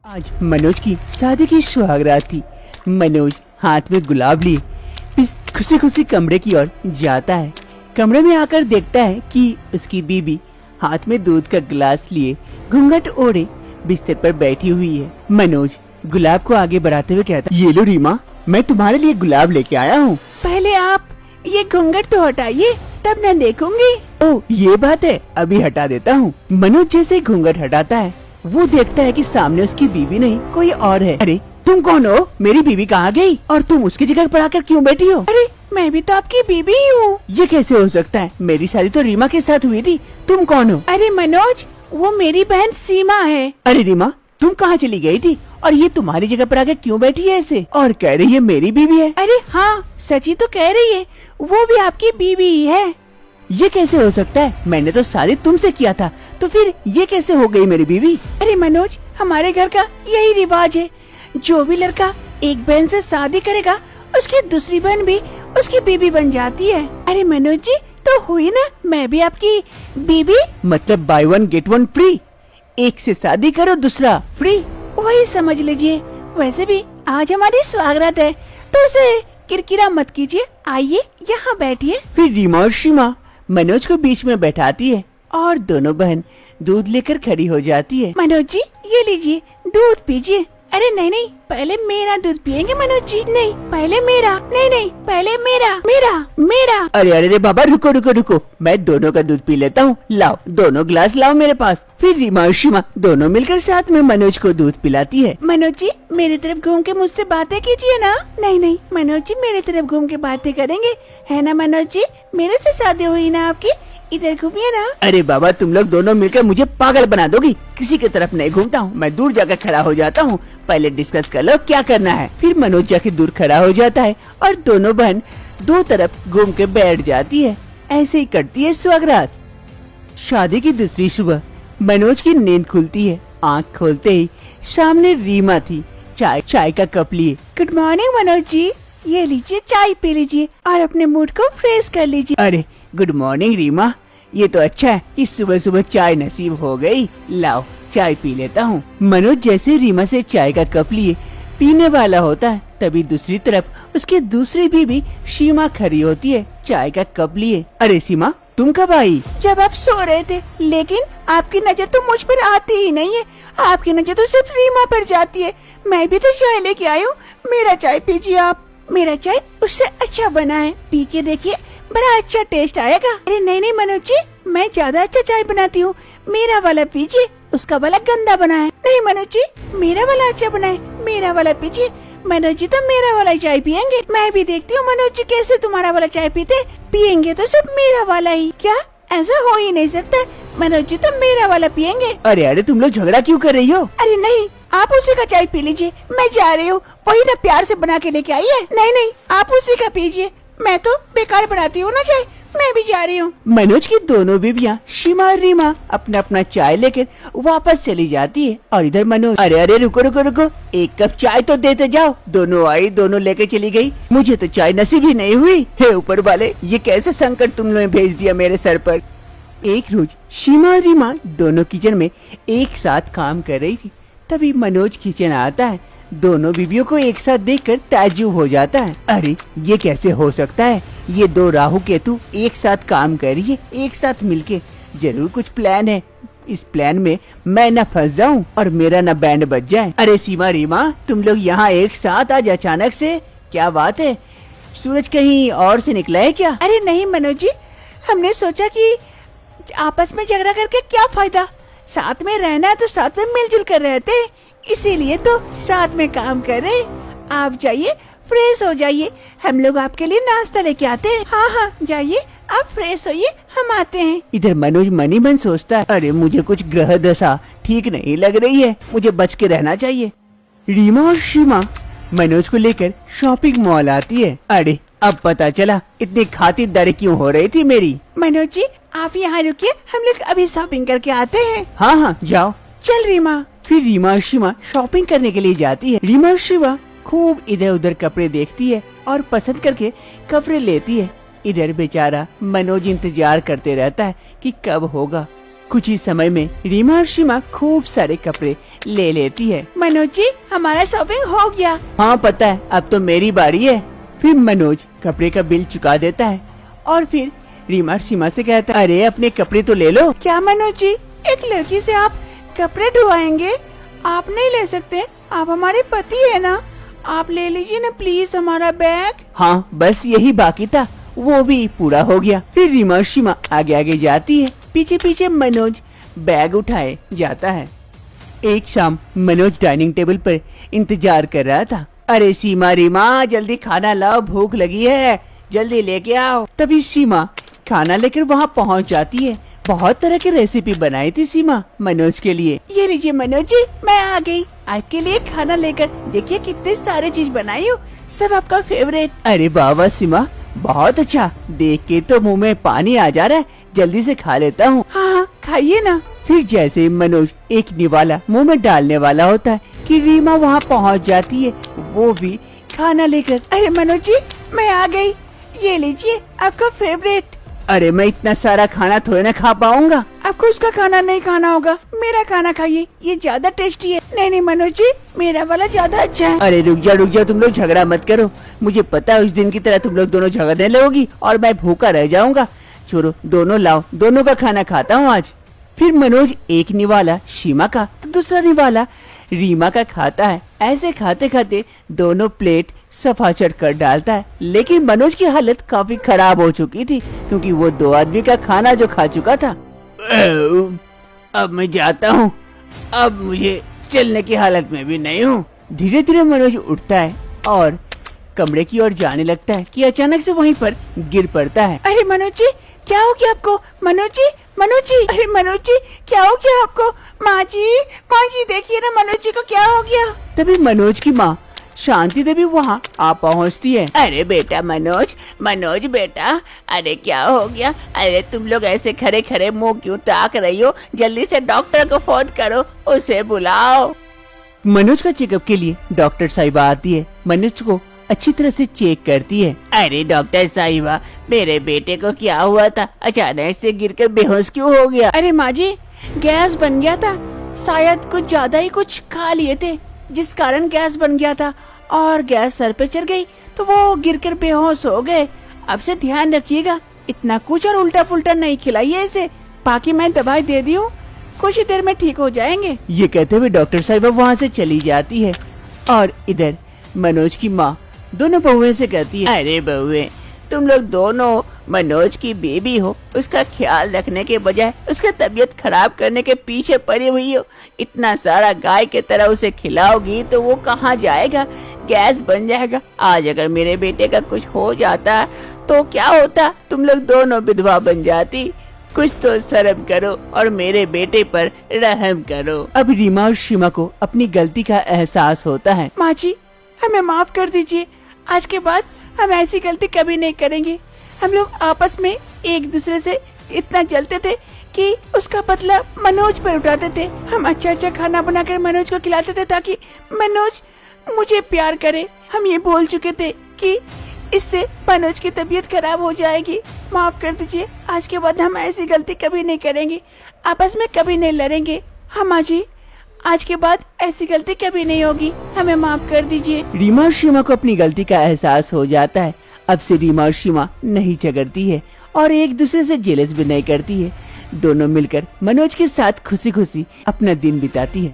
आज मनोज की शादी की सुहागरात थी। मनोज हाथ में गुलाब लिए खुशी खुशी कमरे की ओर जाता है। कमरे में आकर देखता है कि उसकी बीबी हाथ में दूध का गिलास लिए घूंघट ओढ़े बिस्तर पर बैठी हुई है। मनोज गुलाब को आगे बढ़ाते हुए कहता है, ये लो रीमा, मैं तुम्हारे लिए गुलाब लेके आया हूँ। पहले आप ये घूंघट तो हटाइए, तब मैं देखूंगी। ओह, ये बात है, अभी हटा देता हूँ। मनोज जैसे घूंघट हटाता है, वो देखता है कि सामने उसकी बीवी नहीं कोई और है। अरे तुम कौन हो? मेरी बीवी कहाँ गई? और तुम उसकी जगह पर आकर क्यों बैठी हो? अरे मैं भी तो आपकी बीवी ही हूँ। ये कैसे हो सकता है? मेरी शादी तो रीमा के साथ हुई थी। तुम कौन हो? अरे मनोज, वो मेरी बहन सीमा है। अरे रीमा, तुम कहाँ चली गई थी और ये तुम्हारी जगह पर आकर क्यों बैठी है ऐसे? और कह रही है मेरी बीवी है। अरे हाँ, सची तो कह रही है, वो भी आपकी बीवी ही है। ये कैसे हो सकता है? मैंने तो शादी तुमसे किया था, तो फिर ये कैसे हो गई मेरी बीवी? अरे मनोज, हमारे घर का यही रिवाज है, जो भी लड़का एक बहन से शादी करेगा उसकी दूसरी बहन भी उसकी बीवी बन जाती है। अरे मनोज जी, तो हुई ना, मैं भी आपकी बीवी। मतलब by one get one free, एक से शादी करो दूसरा फ्री, वही समझ लीजिए। वैसे भी आज हमारी सुहागरात है, तो उसे किरकिरा मत कीजिए, आइए यहाँ बैठिए। फिर रीमा और सीमा मनोज को बीच में बैठाती है और दोनों बहन दूध लेकर खड़ी हो जाती है। मनोज जी, ये लीजिए, दूध पीजिए। अरे नहीं नहीं, पहले मेरा दूध पियेंगे मनोज जी। नहीं, पहले मेरा। नहीं नहीं, पहले मेरा मेरा मेरा। अरे अरे बाबा, रुको रुको रुको, मैं दोनों का दूध पी लेता हूँ। लाओ, दोनों गिलास लाओ मेरे पास। फिर रीमा और सीमा दोनों मिलकर साथ में मनोज को दूध पिलाती है। मनोज जी, मेरी तरफ घूम के मुझसे बातें कीजिए ना। नहीं नहीं मनोज जी, मेरी तरफ घूम के बातें करेंगे, है ना मनोज जी? मेरे से शादी हुई ना आपकी, इधर घूमिए ना। अरे बाबा, तुम लोग दोनों मिलकर मुझे पागल बना दोगी। किसी की तरफ नहीं घूमता हूँ, मैं दूर जाकर खड़ा हो जाता हूँ। पहले डिस्कस कर लो क्या करना है। फिर मनोज जाके दूर खड़ा हो जाता है और दोनों बहन दो तरफ घूम के बैठ जाती है। ऐसे ही कटती है सुहागरात। शादी की दूसरी सुबह मनोज की नींद खुलती है। आँख खोलते ही सामने रीमा थी, चाय का कप लिए। गुड मॉर्निंग मनोज जी, ये लीजिए, चाय पी लीजिए और अपने मूड को फ्रेश कर लीजिए। अरे गुड मॉर्निंग रीमा, ये तो अच्छा है कि सुबह सुबह चाय नसीब हो गई। लाओ, चाय पी लेता हूँ। मनोज जैसे रीमा से चाय का कप लिए पीने वाला होता है, तभी दूसरी तरफ उसकी दूसरी बीवी सीमा खड़ी होती है, चाय का कप लिए। अरे सीमा, तुम कब आई? जब आप सो रहे थे, लेकिन आपकी नजर तो मुझ पर आती ही नहीं है, आपकी नजर तो सिर्फ रीमा पर जाती है। मैं भी तो चाय लेके आई हूँ, मेरा चाय पीजिए आप। मेरा चाय उससे अच्छा बना है, पी के देखिए, बड़ा अच्छा टेस्ट आएगा। अरे नहीं नहीं मनोज जी, मैं ज्यादा अच्छा चाय बनाती हूँ, मेरा वाला पीजिए, उसका वाला गंदा बना है। नहीं मनोज जी, मेरा वाला अच्छा बना है, मेरा वाला पीजिए। मनोज जी तो मेरा वाला चाय पियेंगे, मैं भी देखती हूँ मनोज जी कैसे तुम्हारा वाला चाय पीते। पियेंगे तो सिर्फ मेरा वाला ही, क्या ऐसा हो ही नहीं सकता। मनोज जी तो मेरा वाला पियेंगे। अरे अरे, तुम लोग झगड़ा क्यों कर रही हो? अरे नहीं, आप उसी का चाय पी लीजिए, मैं जा रही हूँ, वही ना प्यार से बना के लेके आई है। नहीं नहीं, आप उसी का पीजिए, मैं तो बेकार बनाती हूँ ना चाय, मैं भी जा रही हूँ। मनोज की दोनों बीवियाँ सीमा और रीमा अपना अपना चाय लेकर वापस चली जाती है और इधर मनोज, अरे अरे रुको रुको रुको, एक कप चाय तो देते जाओ। दोनों आई, दोनों लेके चली गई, मुझे तो चाय नसीब ही नहीं हुई। हे ऊपर वाले, ये कैसे संकट तुम लोगों ने भेज दिया मेरे सर पर। एक रोज सीमा और रीमा दोनों किचन में एक साथ काम कर रही थी, तभी मनोज किचन आता है। दोनों बीवियों को एक साथ देखकर ताज्जुब हो जाता है। अरे ये कैसे हो सकता है? ये दो राहु केतु एक साथ काम कर रही है, एक साथ मिलके। जरूर कुछ प्लान है, इस प्लान में मैं न फंस जाऊं और मेरा न बैंड बज जाए। अरे सीमा रीमा, तुम लोग यहाँ एक साथ आज अचानक से, क्या बात है? सूरज कहीं और से निकला है क्या? अरे नहीं मनोज जी, हमने सोचा कि आपस में झगड़ा करके क्या फायदा, साथ में रहना है तो साथ में मिलजुल कर रहते, इसीलिए तो साथ में काम कर रहे। आप जाइए, फ्रेश हो जाइए, हम लोग आपके लिए नाश्ता लेके आते हैं। हाँ हाँ, जाइए, आप फ्रेश होइए, हम आते हैं। इधर मनोज मनी मन सोचता है, अरे मुझे कुछ ग्रह दशा ठीक नहीं लग रही है, मुझे बच के रहना चाहिए। रीमा और सीमा मनोज को लेकर शॉपिंग मॉल आती है। अरे अब पता चला इतनी खातिरदारी क्यों हो रही थी मेरी। मनोज जी आप यहाँ रुकिए, हम लोग अभी शॉपिंग करके आते हैं। हाँ हाँ जाओ। चल रीमा। फिर रीमा और सीमा शॉपिंग करने के लिए जाती है। रीमा और सीमा खूब इधर उधर कपड़े देखती है और पसंद करके कपड़े लेती है। इधर बेचारा मनोज इंतजार करते रहता है कि कब होगा, कुछ ही समय में रीमा और सीमा खूब सारे कपड़े ले लेती है। मनोज जी, हमारा शॉपिंग हो गया। हाँ पता है, अब तो मेरी बारी है। फिर मनोज कपड़े का बिल चुका देता है और फिर रीमा और सीमा से कहता है, अरे अपने कपड़े तो ले लो। क्या मनोज जी, एक लड़की से आप कपड़े ढुआएंगे? आप नहीं ले सकते, आप हमारे पति है ना, आप ले लीजिए ना प्लीज हमारा बैग। हाँ बस यही बाकी था, वो भी पूरा हो गया। फिर रीमा और सीमा आगे आगे जाती है, पीछे पीछे मनोज बैग उठाए जाता है। एक शाम मनोज डाइनिंग टेबल पर इंतजार कर रहा था। अरे सीमा, रीमा जल्दी खाना लाओ, भूख लगी है, जल्दी लेके आओ। तभी सीमा खाना लेकर वहाँ पहुँच जाती है। बहुत तरह की रेसिपी बनाई थी सीमा मनोज के लिए। ये लीजिए मनोज जी, मैं आ गई आपके लिए खाना लेकर। देखिए कितने सारे चीज बनाई हूँ, सब आपका फेवरेट। अरे वाह सीमा, बहुत अच्छा, देख के तो मुंह में पानी आ जा रहा है, जल्दी से खा लेता हूँ। हाँ खाइए ना। फिर जैसे ही मनोज एक निवाला मुंह में डालने वाला होता है कि रीमा वहाँ पहुँच जाती है, वो भी खाना लेकर। अरे मनोज जी, मैं आ गई, ये लीजिए आपका फेवरेट। अरे मैं इतना सारा खाना थोड़े ना खा पाऊंगा। आपको उसका खाना नहीं खाना होगा, मेरा खाना खाइए, ये ज्यादा टेस्टी है। नहीं मनोज जी, मेरा वाला ज्यादा अच्छा है। अरे रुक जा, तुम लोग झगड़ा मत करो, मुझे पता है उस दिन की तरह तुम लोग दोनों झगड़ने लगोगी और मैं भूखा रह जाऊंगा। छोड़ो, दोनों लाओ, दोनों का खाना खाता हूँ आज। फिर मनोज एक निवाला सीमा का तो दूसरा निवाला रीमा का खाता है। ऐसे खाते खाते दोनों प्लेट सफाचट कर डालता है। लेकिन मनोज की हालत काफी खराब हो चुकी थी, क्योंकि वो 2 आदमी का खाना जो खा चुका था। अब मैं जाता हूँ, अब मुझे चलने की हालत में भी नहीं हूँ। धीरे धीरे मनोज उठता है और कमरे की ओर जाने लगता है कि अचानक से वहीं पर गिर पड़ता है। अरे मनोज जी, क्या हो गया आपको? मनोज जी, अरे मनोज जी, क्या हो गया आपको? माँ जी देखिए ना, मनोज जी को क्या हो गया? तभी मनोज की माँ शांति देवी वहाँ आ पहुँचती है। अरे बेटा मनोज बेटा, अरे क्या हो गया? अरे तुम लोग ऐसे खड़े खड़े मुंह क्यों ताक रही हो? जल्दी से डॉक्टर को फोन करो, उसे बुलाओ। मनोज का चेकअप के लिए डॉक्टर साहिबा आती है, मनोज को अच्छी तरह से चेक करती है। अरे डॉक्टर साहिबा, मेरे बेटे को क्या हुआ था? अचानक से गिरकर बेहोश क्यों हो गया? अरे माँ जी, गैस बन गया था, शायद कुछ ज्यादा ही कुछ खा लिए थे, जिस कारण गैस बन गया था और गैस सर पे चढ़ गई तो वो गिरकर बेहोश हो गए। अब से ध्यान रखिएगा, इतना कुछ और उल्टा पुल्टा नहीं खिलाइए इसे, बाकी मैं दवाई दे दी हूँ, कुछ ही देर में ठीक हो जाएंगे। ये कहते हुए डॉक्टर साहिबा वहाँ से चली जाती है और इधर मनोज की माँ दोनों बहुएं से कहती है, अरे बहुएं, तुम लोग दोनों मनोज की बेबी हो, उसका ख्याल रखने के बजाय उसका तबीयत खराब करने के पीछे पड़ी हुई हो। इतना सारा गाय के तरह उसे खिलाओगी तो वो कहाँ जाएगा? गैस बन जाएगा। आज अगर मेरे बेटे का कुछ हो जाता तो क्या होता? तुम लोग दोनों विधवा बन जाती। कुछ तो शर्म करो और मेरे बेटे पर रहम करो। अब रीमा और सीमा को अपनी गलती का एहसास होता है। माँ जी, हमें माफ कर दीजिए, आज के बाद हम ऐसी गलती कभी नहीं करेंगे। हम लोग आपस में एक दूसरे से इतना जलते थे कि उसका बदला मनोज पर उठाते थे। हम अच्छा खाना बनाकर मनोज को खिलाते थे ताकि मनोज मुझे प्यार करे। हम ये बोल चुके थे कि इससे मनोज की तबीयत खराब हो जाएगी। माफ कर दीजिए, आज के बाद हम ऐसी गलती कभी नहीं करेंगे, आपस में कभी नहीं लड़ेंगे। हाँ माँ जी, आज के बाद ऐसी गलती कभी नहीं होगी, हमें माफ कर दीजिए। रीमा और सीमा को अपनी गलती का एहसास हो जाता है। अब से रीमा और सीमा नहीं झगड़ती है और एक दूसरे से जेलस भी नहीं करती है। दोनों मिलकर मनोज के साथ खुशी खुशी अपना दिन बिताती है।